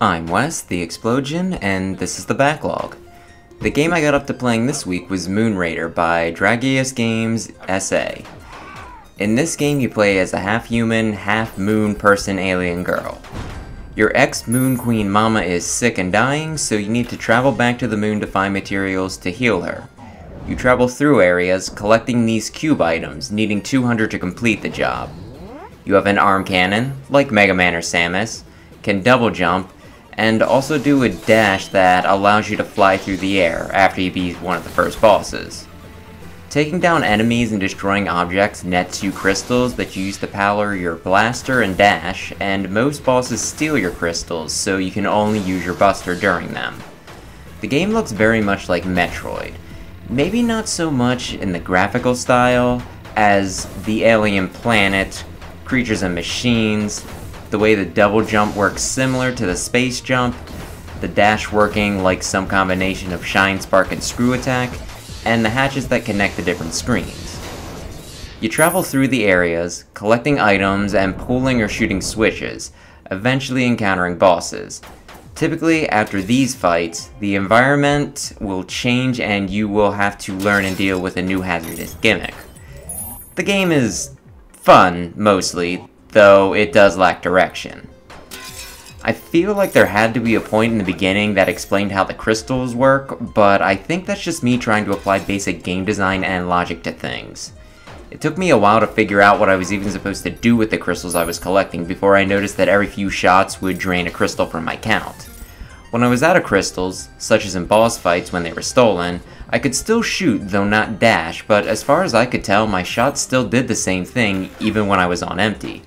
I'm Wes, the Explosion, and this is the Backlog. The game I got up to playing this week was Moon Raider by Dragius Games SA. In this game you play as a half-human, half-moon person alien girl. Your ex-Moon Queen mama is sick and dying, so you need to travel back to the moon to find materials to heal her. You travel through areas, collecting these cube items, needing 200 to complete the job. You have an arm cannon, like Mega Man or Samus, can double jump, and also do a dash that allows you to fly through the air after you beat one of the first bosses. Taking down enemies and destroying objects nets you crystals that you use to power your blaster and dash, and most bosses steal your crystals, so you can only use your buster during them. The game looks very much like Metroid. Maybe not so much in the graphical style as the alien planet, creatures and machines, the way the double jump works similar to the space jump, the dash working like some combination of shine, spark, and screw attack, and the hatches that connect the different screens. You travel through the areas, collecting items and pulling or shooting switches, eventually encountering bosses. Typically, after these fights, the environment will change and you will have to learn and deal with a new hazardous gimmick. The game is fun, mostly, though it does lack direction. I feel like there had to be a point in the beginning that explained how the crystals work, but I think that's just me trying to apply basic game design and logic to things. It took me a while to figure out what I was even supposed to do with the crystals I was collecting before I noticed that every few shots would drain a crystal from my count. When I was out of crystals, such as in boss fights when they were stolen, I could still shoot, though not dash, but as far as I could tell, my shots still did the same thing even when I was on empty.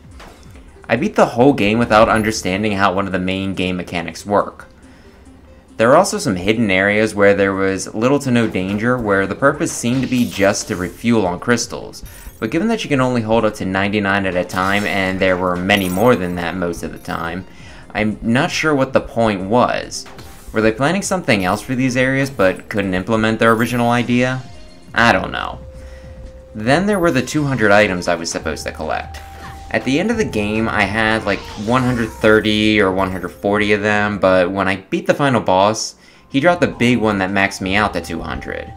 I beat the whole game without understanding how one of the main game mechanics work. There are also some hidden areas where there was little to no danger, where the purpose seemed to be just to refuel on crystals, but given that you can only hold up to 99 at a time and there were many more than that most of the time, I'm not sure what the point was. Were they planning something else for these areas but couldn't implement their original idea? I don't know. Then there were the 200 items I was supposed to collect. At the end of the game, I had like 130 or 140 of them, but when I beat the final boss, he dropped the big one that maxed me out to 200.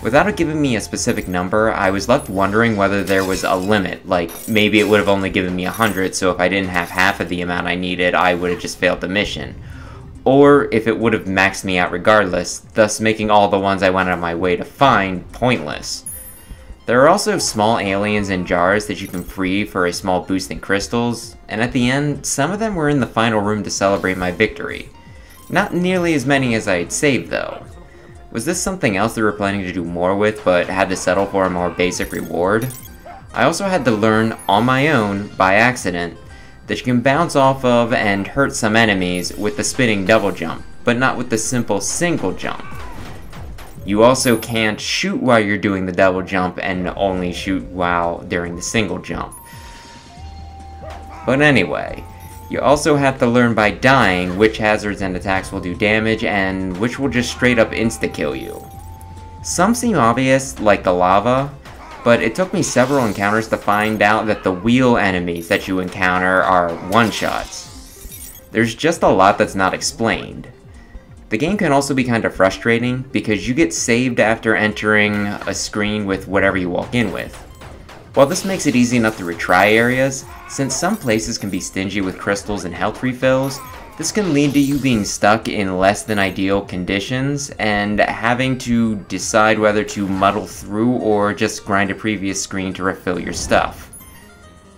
Without it giving me a specific number, I was left wondering whether there was a limit, like maybe it would have only given me 100, so if I didn't have half of the amount I needed, I would have just failed the mission. Or if it would have maxed me out regardless, thus making all the ones I went out of my way to find pointless. There are also small aliens in jars that you can free for a small boost in crystals, and at the end, some of them were in the final room to celebrate my victory. Not nearly as many as I had saved though. Was this something else they were planning to do more with, but had to settle for a more basic reward? I also had to learn, on my own, by accident, that you can bounce off of and hurt some enemies with the spinning double jump, but not with the simple single jump. You also can't shoot while you're doing the double jump and only shoot while during the single jump. But anyway, you also have to learn by dying which hazards and attacks will do damage and which will just straight up insta-kill you. Some seem obvious, like the lava, but it took me several encounters to find out that the wheel enemies that you encounter are one-shots. There's just a lot that's not explained. The game can also be kind of frustrating because you get saved after entering a screen with whatever you walk in with. While this makes it easy enough to retry areas, since some places can be stingy with crystals and health refills, this can lead to you being stuck in less than ideal conditions and having to decide whether to muddle through or just grind a previous screen to refill your stuff.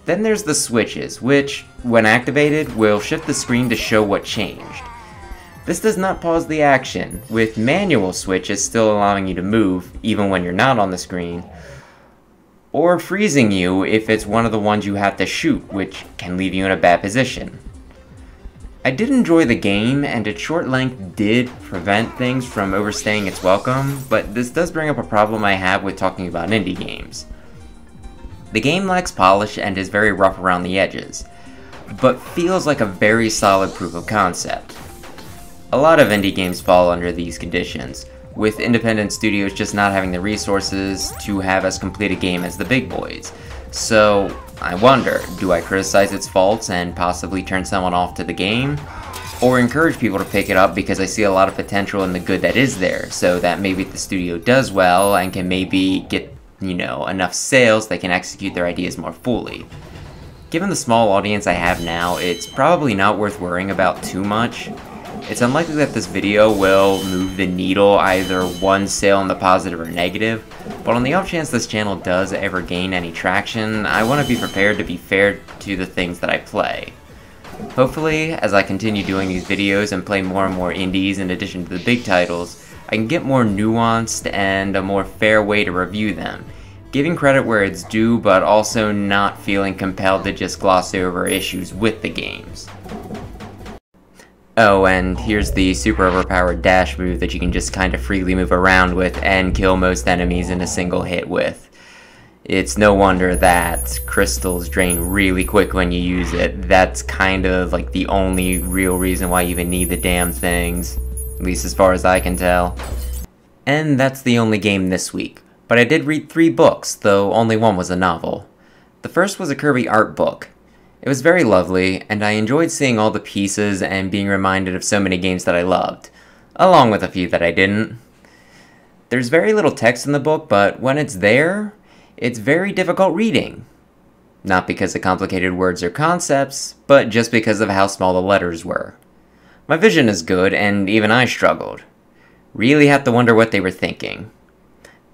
Then there's the switches, which, when activated, will shift the screen to show what changed. This does not pause the action, with manual switches still allowing you to move, even when you're not on the screen, or freezing you if it's one of the ones you have to shoot, which can leave you in a bad position. I did enjoy the game, and its short length did prevent things from overstaying its welcome, but this does bring up a problem I have with talking about indie games. The game lacks polish and is very rough around the edges, but feels like a very solid proof of concept. A lot of indie games fall under these conditions, with independent studios just not having the resources to have as complete a game as the big boys. So, I wonder, do I criticize its faults and possibly turn someone off to the game? Or encourage people to pick it up because I see a lot of potential in the good that is there, so that maybe the studio does well and can maybe get, enough sales they can execute their ideas more fully. Given the small audience I have now, it's probably not worth worrying about too much. It's unlikely that this video will move the needle either one sale in the positive or negative, but on the off chance this channel does ever gain any traction, I want to be prepared to be fair to the things that I play. Hopefully, as I continue doing these videos and play more and more indies in addition to the big titles, I can get more nuanced and a more fair way to review them, giving credit where it's due but also not feeling compelled to just gloss over issues with the games. Oh, and here's the super overpowered dash move that you can just kind of freely move around with and kill most enemies in a single hit with. It's no wonder that crystals drain really quick when you use it. That's kind of like the only real reason why you even need the damn things, at least as far as I can tell. And that's the only game this week, but I did read 3 books, though only one was a novel. The first was a Kirby Artbook. It was very lovely, and I enjoyed seeing all the pieces and being reminded of so many games that I loved, along with a few that I didn't. There's very little text in the book, but when it's there, it's very difficult reading. Not because of complicated words or concepts, but just because of how small the letters were. My vision is good, and even I struggled. Really have to wonder what they were thinking.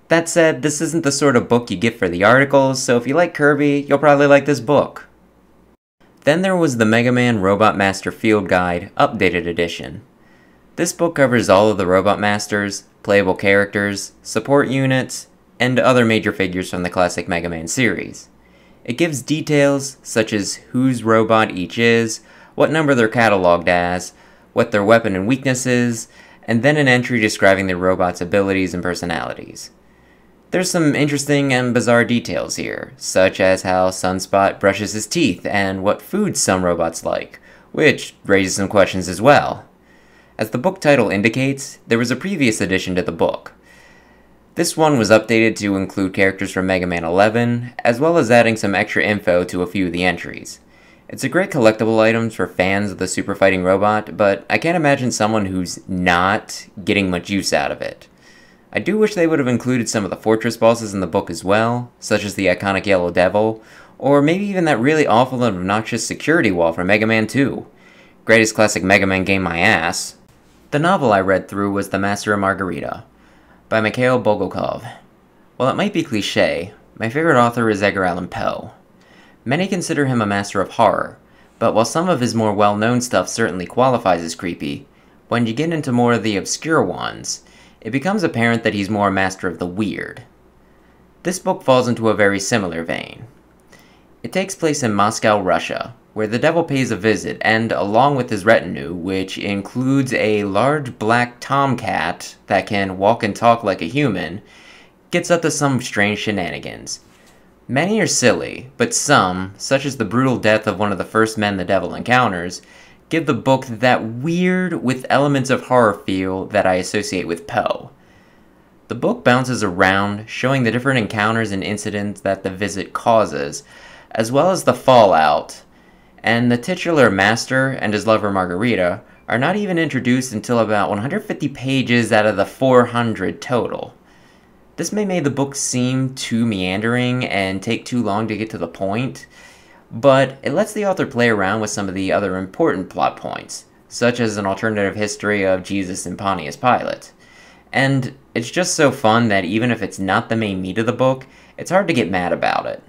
That said, this isn't the sort of book you get for the articles, so if you like Kirby, you'll probably like this book. Then there was the Mega Man Robot Master Field Guide, Updated Edition. This book covers all of the Robot Masters, playable characters, support units, and other major figures from the classic Mega Man series. It gives details such as whose robot each is, what number they're cataloged as, what their weapon and weakness is, and then an entry describing the robot's abilities and personalities. There's some interesting and bizarre details here, such as how Sunspot brushes his teeth and what foods some robots like, which raises some questions as well. As the book title indicates, there was a previous edition to the book. This one was updated to include characters from Mega Man 11, as well as adding some extra info to a few of the entries. It's a great collectible item for fans of the super fighting robot, but I can't imagine someone who's not getting much use out of it. I do wish they would have included some of the fortress bosses in the book as well, such as the iconic Yellow Devil, or maybe even that really awful and obnoxious security wall from Mega Man 2. Greatest classic Mega Man game, my ass. The novel I read through was The Master and Margarita, by Mikhail Bulgakov. While it might be cliché, my favorite author is Edgar Allan Poe. Many consider him a master of horror, but while some of his more well-known stuff certainly qualifies as creepy, when you get into more of the obscure ones, it becomes apparent that he's more a master of the weird. This book falls into a very similar vein. It takes place in Moscow, Russia, where the devil pays a visit, and along with his retinue, which includes a large black tomcat that can walk and talk like a human, gets up to some strange shenanigans. Many are silly, but some, such as the brutal death of one of the first men the devil encounters, give the book that weird with elements of horror feel that I associate with Poe. The book bounces around, showing the different encounters and incidents that the visit causes, as well as the fallout, and the titular master and his lover Margarita are not even introduced until about 150 pages out of the 400 total. This may make the book seem too meandering and take too long to get to the point, but it lets the author play around with some of the other important plot points, such as an alternative history of Jesus and Pontius Pilate. And it's just so fun that even if it's not the main meat of the book, it's hard to get mad about it.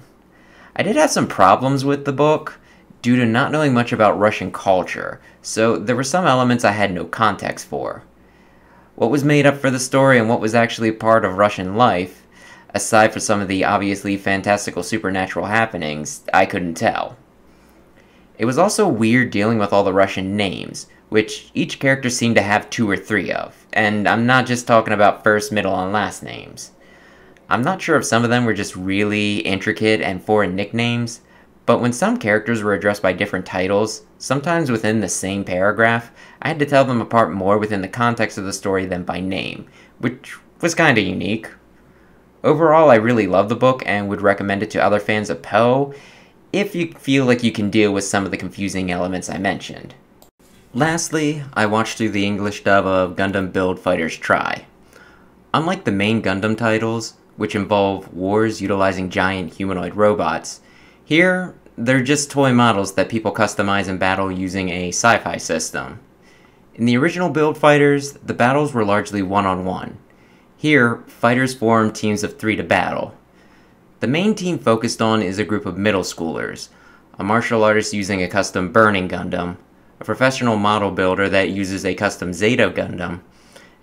I did have some problems with the book, due to not knowing much about Russian culture, so there were some elements I had no context for. What was made up for the story and what was actually part of Russian life, aside from some of the obviously fantastical supernatural happenings, I couldn't tell. It was also weird dealing with all the Russian names, which each character seemed to have 2 or 3 of, and I'm not just talking about first, middle, and last names. I'm not sure if some of them were just really intricate and foreign nicknames, But when some characters were addressed by different titles, sometimes within the same paragraph, I had to tell them apart more within the context of the story than by name, which was kinda unique. Overall, I really love the book and would recommend it to other fans of Poe if you feel like you can deal with some of the confusing elements I mentioned. Lastly, I watched through the English dub of Gundam Build Fighters Try. Unlike the main Gundam titles, which involve wars utilizing giant humanoid robots, here they're just toy models that people customize and battle using a sci-fi system. In the original Build Fighters, the battles were largely one-on-one. Here, fighters form teams of 3 to battle. The main team focused on is a group of middle schoolers, a martial artist using a custom Burning Gundam, a professional model builder that uses a custom Zeta Gundam,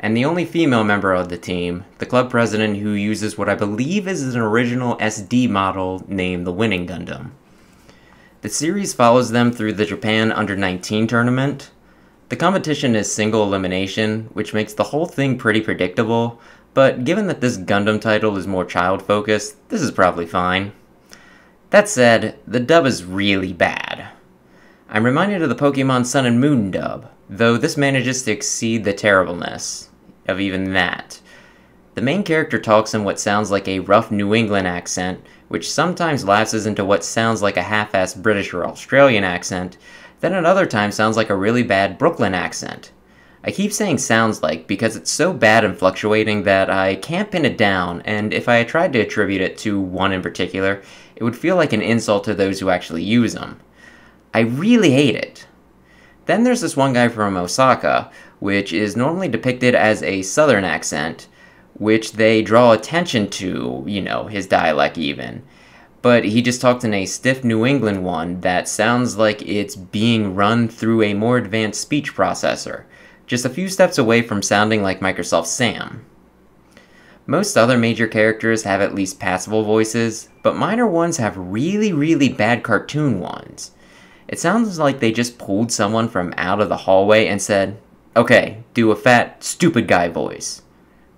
and the only female member of the team, the club president who uses what I believe is an original SD model named the Winning Gundam. The series follows them through the Japan Under-19 tournament. The competition is single elimination, which makes the whole thing pretty predictable, but given that this Gundam title is more child-focused, this is probably fine. That said, the dub is really bad. I'm reminded of the Pokemon Sun and Moon dub, though this manages to exceed the terribleness of even that. The main character talks in what sounds like a rough New England accent, which sometimes lapses into what sounds like a half-assed British or Australian accent, then at other times sounds like a really bad Brooklyn accent. I keep saying sounds like because it's so bad and fluctuating that I can't pin it down, and if I tried to attribute it to one in particular, it would feel like an insult to those who actually use them. I really hate it. Then there's this one guy from Osaka, which is normally depicted as a southern accent, which they draw attention to, his dialect even. But he just talks in a stiff New England one that sounds like it's being run through a more advanced speech processor, just a few steps away from sounding like Microsoft Sam. Most other major characters have at least passable voices, but minor ones have really bad cartoon ones. It sounds like they just pulled someone from out of the hallway and said, "Okay, do a fat, stupid guy voice.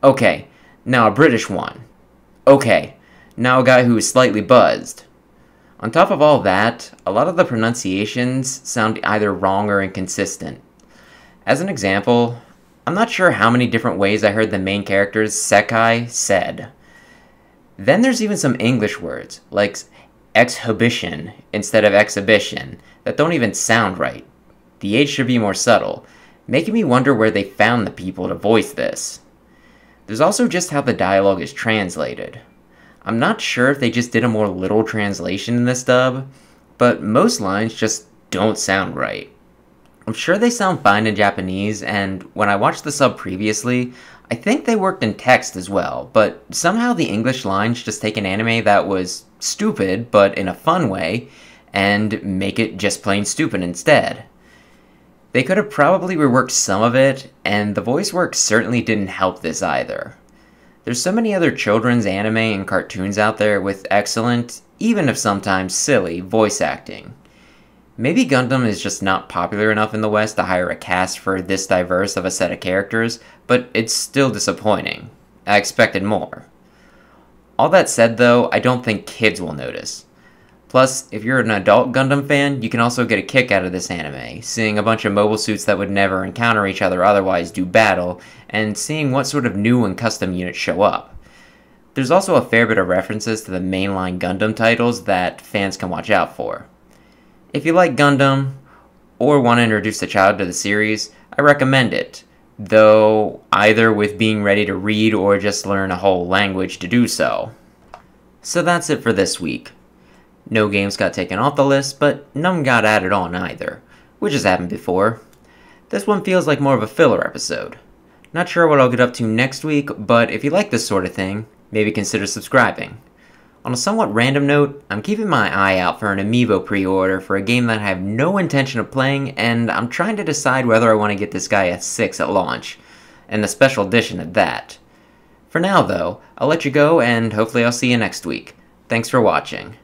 Okay, now a British one. Okay, now a guy who is slightly buzzed." On top of all that, a lot of the pronunciations sound either wrong or inconsistent. As an example, I'm not sure how many different ways I heard the main character's Sekai said. Then there's even some English words, like exhibition instead of exhibition, that don't even sound right. The H should be more subtle, making me wonder where they found the people to voice this. There's also just how the dialogue is translated. I'm not sure if they just did a more literal translation in this dub, but most lines just don't sound right. I'm sure they sound fine in Japanese, and when I watched the sub previously, I think they worked in text as well, but somehow the English lines just take an anime that was stupid, but in a fun way, and make it just plain stupid instead. They could have probably reworked some of it, and the voice work certainly didn't help this either. There's so many other children's anime and cartoons out there with excellent, even if sometimes silly, voice acting. Maybe Gundam is just not popular enough in the West to hire a cast for this diverse of a set of characters, but it's still disappointing. I expected more. All that said though, I don't think kids will notice. Plus, if you're an adult Gundam fan, you can also get a kick out of this anime, seeing a bunch of mobile suits that would never encounter each other otherwise do battle, and seeing what sort of new and custom units show up. There's also a fair bit of references to the mainline Gundam titles that fans can watch out for. If you like Gundam, or want to introduce a child to the series, I recommend it, though either with being ready to read or just learn a whole language to do so. So that's it for this week. No games got taken off the list, but none got added on either, which has happened before. This one feels like more of a filler episode. Not sure what I'll get up to next week, but if you like this sort of thing, maybe consider subscribing. On a somewhat random note, I'm keeping my eye out for an Amiibo pre-order for a game that I have no intention of playing, and I'm trying to decide whether I want to get this guy a 6 at launch, and the special edition at that. For now though, I'll let you go, and hopefully I'll see you next week. Thanks for watching.